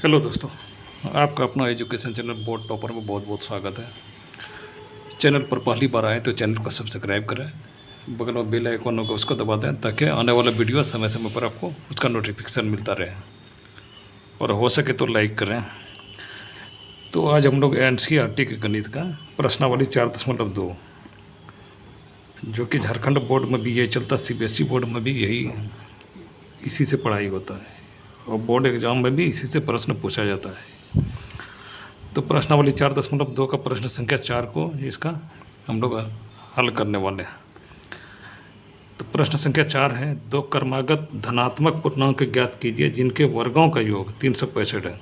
Hello दोस्तों, आपका अपना एजुकेशन चैनल बोर्ड टॉपर में बहुत बहुत स्वागत है। चैनल पर पहली बार आए तो चैनल को सब्सक्राइब करें, बगल में बेल आइकन होगा उसको दबा दें ताकि आने वाला वीडियो समय समय पर आपको उसका नोटिफिकेशन मिलता रहे और हो सके तो लाइक करें। तो आज हम लोग NCERT के गणित का प्रश्नावली 4.2 जो कि झारखंड बोर्ड में भी यही चलता, CBSE बोर्ड में भी यही इसी से पढ़ाई होता है और बोर्ड एग्ज़ाम में भी इसी से प्रश्न पूछा जाता है। तो प्रश्नावली 4.2 का प्रश्न संख्या 4 को इसका हम लोग हल करने वाले हैं। तो प्रश्न संख्या 4 है, दो क्रमागत धनात्मक पूर्णांक ज्ञात कीजिए जिनके वर्गों का योग 365 है।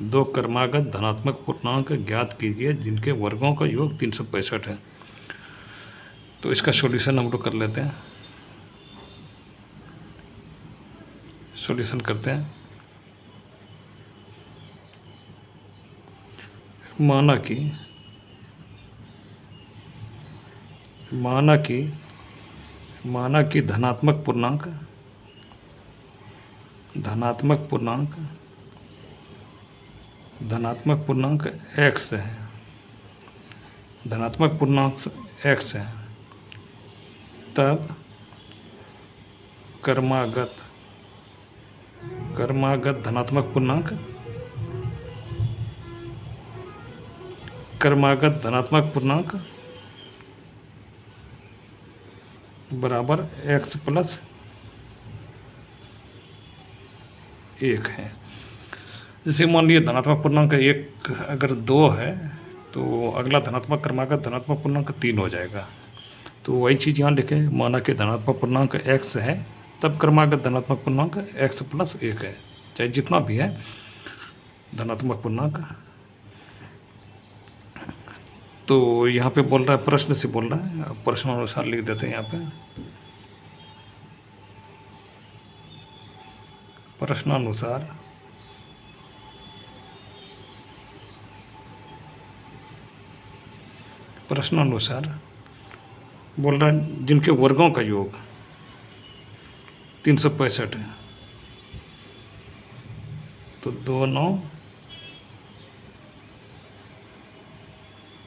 दो क्रमागत धनात्मक पूर्णांक ज्ञात कीजिए जिनके वर्गों का योग 365 है। तो इसका सॉल्यूशन हम लोग कर लेते हैं। सॉल्यूशन करते हैं। माना कि धनात्मक पूर्णांक x है। धनात्मक पूर्णांक x है, तब क्रमागत धनात्मक पूर्णांक बराबर x प्लस 1 है। जैसे मान लिया धनात्मक पूर्णांक 1 अगर 2 है तो अगला क्रमागत धनात्मक पूर्णांक 3 हो जाएगा। तो वही चीज़ यहाँ लिखें, माना कि धनात्मक पूर्णांक x है तब क्रमागत धनात्मक पूर्णांक x प्लस 1 है, चाहे जितना भी है धनात्मक पूर्णांक। तो यहाँ पे बोल रहा है, प्रश्न से बोल रहा है, अब प्रश्न अनुसार लिख देते हैं। यहाँ पे प्रश्नानुसार बोल रहा है जिनके वर्गों का योग 365 है। तो दोनों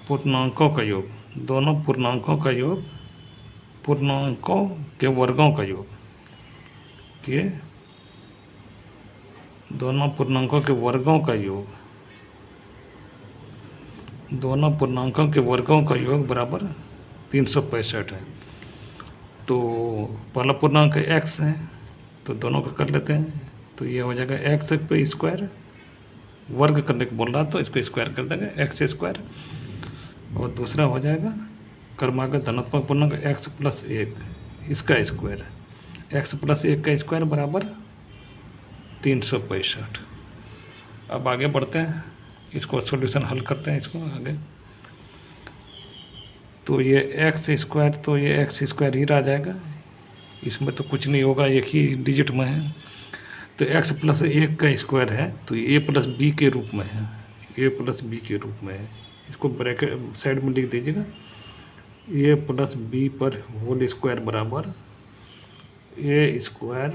पूर्णांकों के वर्गों का योग दोनों पूर्णांकों के वर्गों का योग बराबर 365 है। तो पहला पूर्णांक x है तो दोनों का कर लेते हैं। तो ये हो जाएगा x पे स्क्वायर, वर्ग करने को बोल रहा तो इसको स्क्वायर कर देंगे x स्क्वायर, और दूसरा हो जाएगा क्रमागत धनात्मक पूर्णांक x प्लस 1 इसका स्क्वायर, x प्लस 1 का स्क्वायर बराबर 365। अब आगे बढ़ते हैं, इसको सॉल्यूशन हल करते हैं इसको आगे। तो ये x स्क्वायर ही रह जाएगा, इसमें तो कुछ नहीं होगा, एक ही डिजिट में है। तो x प्लस 1 का स्क्वायर है तो a प्लस b के रूप में है। इसको ब्रैकेट साइड में लिख दीजिएगा, a प्लस b पर होल स्क्वायर बराबर a square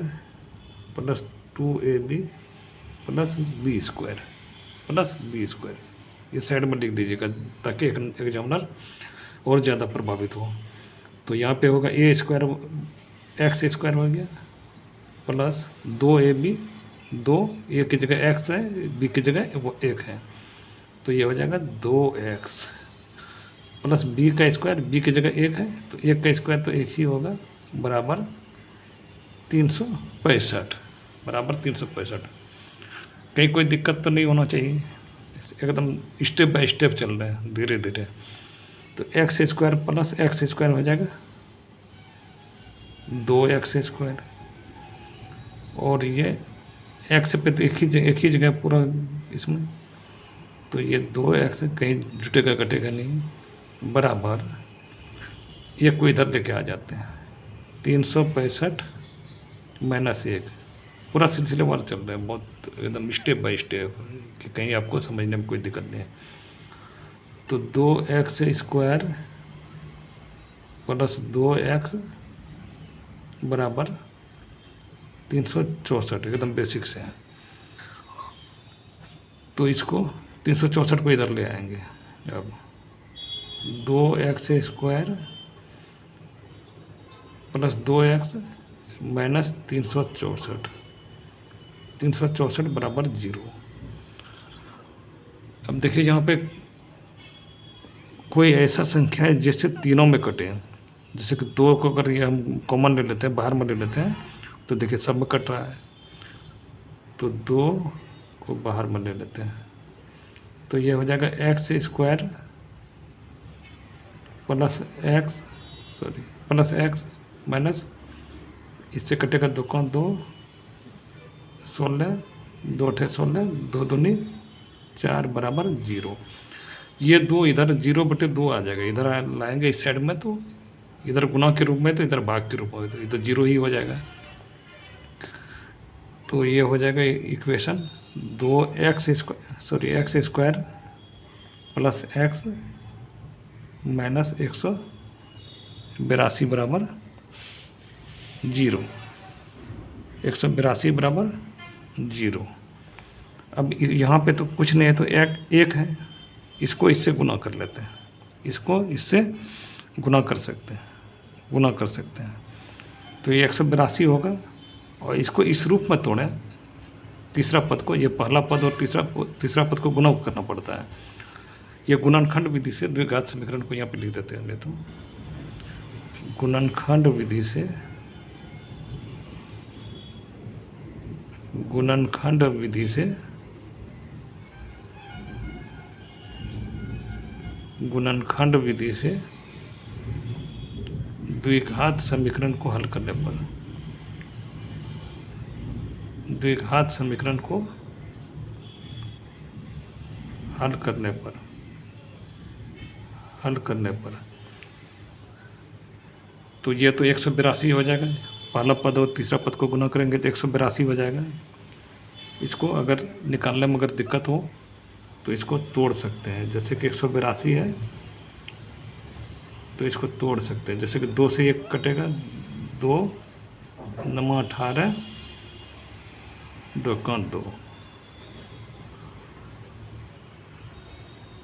plus 2ab plus b square ये साइड में लिख दीजिएगा ताकि एग्जामिनर और ज़्यादा प्रभावित हो। तो यहाँ पे होगा a स्क्वायर x स्क्वायर हो गया प्लस 2ab, 2 a की जगह x है, b की जगह वो 1 है, तो ये हो जाएगा 2x प्लस b का स्क्वायर, b की जगह 1 है तो 1 का स्क्वायर तो 1 ही होगा बराबर 365। कहीं कोई दिक्कत तो नहीं होना चाहिए, एकदम स्टेप बाय स्टेप चल रहे हैं धीरे धीरे। तो x square plus x square हो जाएगा 2x स्क्वायर, और ये x पे तो एक ही जगह पूरा इसमें, तो ये 2x कहीं जुटेगा घटेगा नहीं बराबर, ये को इधर लेके आ जाते हैं 365 माइनस 1। पूरा सिलसिलेवार चल रहा है, बहुत एकदम स्टेप बाय स्टेप कि कहीं आपको समझने में कोई दिक्कत नहीं है। तो 2x स्क्वायर प्लस 2x बराबर 364, एकदम बेसिक से है। तो इसको 364 को इधर ले आएंगे। अब 2x² प्लस 2x माइनस 364 बराबर 0। अब देखिए यहाँ पे कोई ऐसा संख्या है जिससे तीनों में कटे, जैसे कि 2 को अगर ये हम कॉमन ले लेते हैं, बाहर में ले लेते हैं, तो देखिए सब में कट रहा है, तो 2 को बाहर में ले लेते हैं, तो ये हो जाएगा x² प्लस x माइनस, इससे कटेगा 2 का 2, 16, 2 × 16, 2 दूनी 4 बराबर 0। ये 2 इधर 0/2 आ जाएगा, इधर लाएंगे इस साइड में, तो इधर गुना के रूप में, तो इधर भाग के रूप में, तो इधर 0 ही हो जाएगा। तो ये हो जाएगा equation 2x² plus x minus 182 बराबर 0। 182 बराबर 0। अब यहाँ पे तो कुछ नहीं है, तो एक है, इसको इससे गुना कर लेते हैं, इसको इससे गुना कर सकते हैं, तो ये 182 होगा। और इसको इस रूप में तोड़ें, तीसरा पद को, ये पहला पद और तीसरा पद को गुना करना पड़ता है। ये गुणनखंड विधि से द्विघात समीकरण को यहाँ पे लिख देते हैं, नहीं तो गुणनखंड विधि से द्विघात समीकरण को हल करने पर तो ये तो 182 हो जाएगा, पहला पद और तीसरा पद को गुना करेंगे तो 182 हो जाएगा। इसको अगर निकालने में अगर दिक्कत हो तो इसको तोड़ सकते हैं, जैसे कि 182 है तो इसको तोड़ सकते हैं, जैसे कि 2 से 1 कटेगा, 2 9 18, 2 का 2,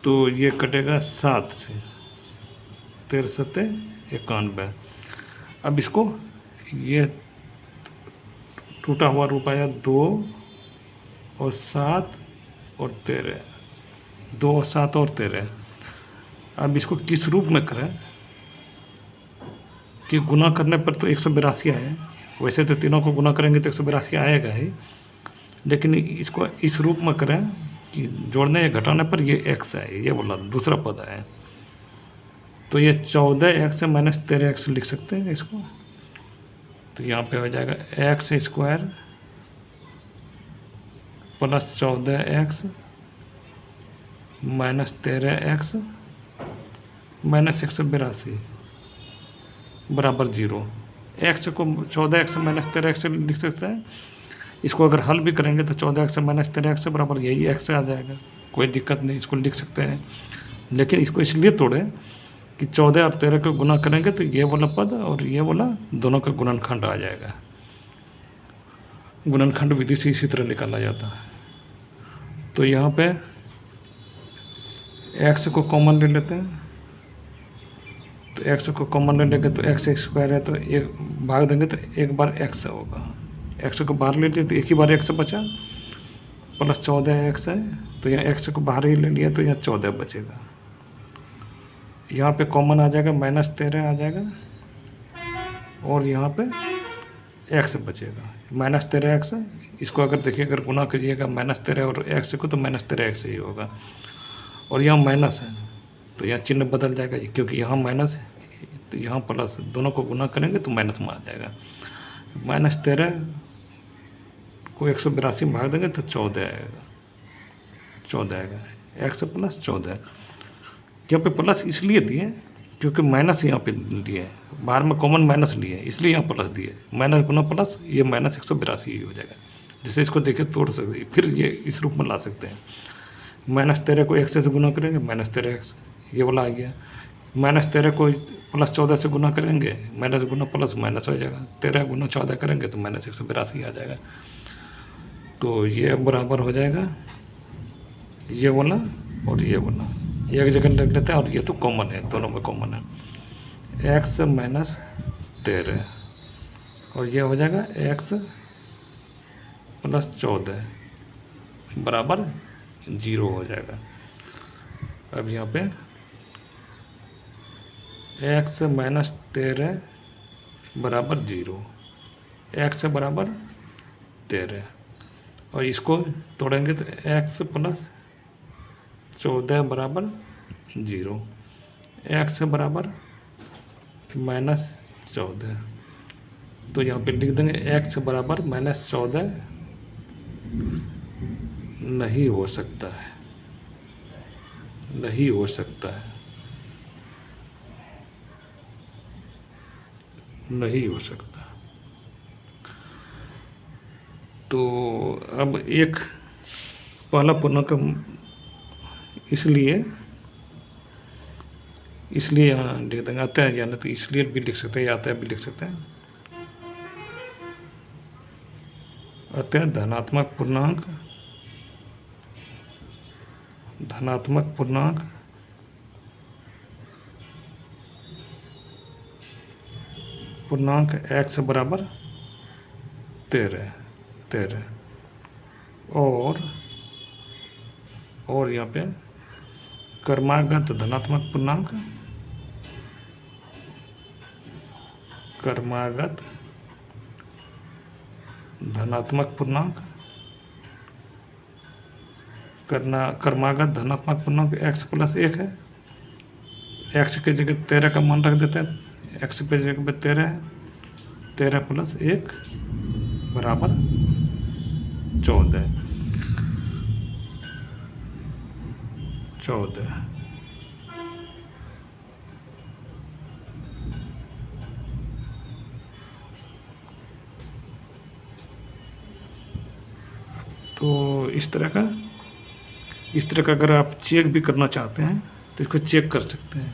तो ये कटेगा 7 से, 13 7 91। अब इसको ये टूटा हुआ रूप आया 2 और 7 और 13, 2 और 7 और 13। अब इसको किस रूप में करें कि गुना करने पर तो 182 आए, वैसे तो तीनों को गुना करेंगे तो 182 आएगा ही, लेकिन इसको इस रूप में करें कि जोड़ने या घटाने पर ये x है, ये बोला दूसरा पद है, तो ये 14x माइनस 13x लिख सकते हैं इसको। तो यहाँ पे हो जाएगा x² plus 14x minus 13x minus 182 बराबर 0। x को 14x माइनस 13x लिख सकते हैं। इसको अगर हल भी करेंगे तो 14x माइनस 13x बराबर यही x आ जाएगा, कोई दिक्कत नहीं, इसको लिख सकते हैं। लेकिन इसको इसलिए तोड़े कि 14 और 13 को गुना करेंगे तो ये वाला पद और ये वाला दोनों का गुणनखंड आ जाएगा। गुणनखंड विधि से इसी तरह निकाला जाता है। तो यहाँ पे x को कॉमन ले लेते हैं, तो x को कॉमन ले लेंगे तो x² है, तो एक भाग देंगे तो एक बार x होगा, x को बाहर ले लिया तो एक ही बार x बचा, प्लस 14x है, तो यहाँ x को बाहर ही ले लिया तो यहाँ 14 बचेगा। यहाँ पे कॉमन आ जाएगा, माइनस 13 आ जाएगा, और यहाँ पे x बचेगा, माइनस 13x। इसको अगर देखिए, अगर गुना करिएगा माइनस 13 और x को, तो माइनस 13x ही होगा। और यहाँ माइनस है तो यहाँ चिन्ह बदल जाएगा, क्योंकि यहाँ माइनस है तो यहाँ प्लस, दोनों को गुना करेंगे तो माइनस में आ जाएगा। माइनस 13 को 182 में भाग देंगे तो 14 आएगा, 14 आएगा, x प्लस 14। यहाँ पे प्लस इसलिए दिए क्योंकि माइनस यहाँ पे लिए, बाहर में कॉमन माइनस लिए, इसलिए यहाँ प्लस दिए, माइनस गुना प्लस, ये माइनस 182 ही हो जाएगा। जैसे इसको देखिए तोड़ सकते, फिर ये इस रूप में ला सकते हैं। माइनस 13 को x से गुना करेंगे, माइनस 13x, ये वाला आ गया। माइनस 13 को प्लस 14 से गुना करेंगे, माइनस गुना प्लस माइनस हो जाएगा, 13 गुना 14 करेंगे तो माइनस 182 आ जाएगा। तो ये बराबर हो जाएगा ये वाला और ये वाला एक जगह रख लेते हैं, और ये तो कॉमन है, दोनों में कॉमन है। x माइनस 13 और ये हो जाएगा x प्लस 14 बराबर 0 हो जाएगा। अब यहाँ पे x माइनस 13 बराबर 0, x बराबर 13, और इसको तोड़ेंगे तो x प्लस 14 बराबर 0, x बराबर माइनस 14। तो यहाँ पे लिख देंगे x बराबर माइनस 14 नहीं हो सकता है, नहीं हो सकता है, नहीं हो सकता। तो अब एक पहला पूर्णांक इसलिए यहाँ लिख देंगे, आता है या नहीं तो इसलिए भी लिख सकते हैं, आता है भी लिख सकते हैं। अतः धनात्मक पूर्णांक x बराबर 13 और यहाँ पे क्रमागत धनात्मक पूर्णांक क्रमागत धनात्मक पूर्णांक x प्लस 1 है। x की जगह 13 का मान रख देते हैं, x पे जगह पे 13 है, 13 प्लस 1 बराबर 14। तो इस तरह का अगर आप चेक भी करना चाहते हैं तो इसको चेक कर सकते हैं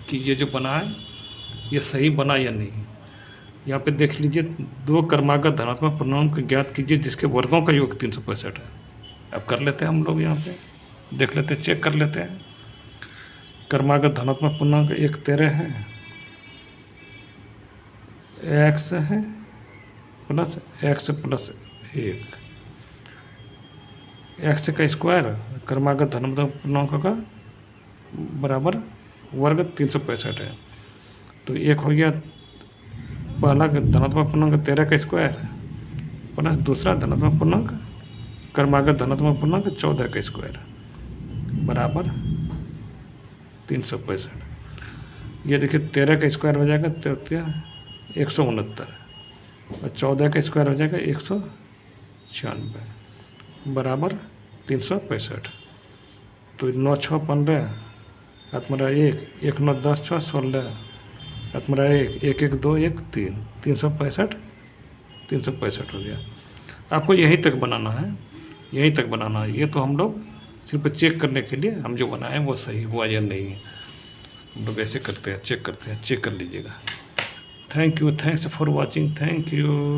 कि ये जो बना है ये सही बना या नहीं। यहाँ पे देख लीजिए, 2 क्रमागत धनात्मक पूर्णांक ज्ञात कीजिए जिसके वर्गों का योग 365 है। अब कर लेते हैं हम लोग, यहाँ पे देख लेते हैं, चेक कर लेते हैं। क्रमागत धनात्मक पूर्णांक 1 13 है, x है प्लस x प्लस 1, x का स्क्वायर क्रमागत धनात्मक पूर्णांक का बराबर वर्ग 365 है। तो एक हो गया पहला धनात्मक पूर्णांक 13 का स्क्वायर प्लस दूसरा धनात्मक पूर्णांक क्रमागत धनात्मक पूर्णांक 14 का स्क्वायर बराबर 365। ये देखिए 13 का स्क्वायर हो जाएगा 169 और 14 का स्क्वायर हो जाएगा 196 बराबर 365। तो 9 6 15 आत्मरा 1 1 9 10 6 16 आत्मरा 1 1 1 2 1 3 365 हो गया। आपको यहीं तक बनाना है, यहीं तक बनाना है। ये तो हम लोग सिर्फ चेक करने के लिए हम जो बनाए वो सही हुआ या नहीं, हम लोग ऐसे करते हैं, चेक कर लीजिएगा। Thank you, thanks for watching, thank you.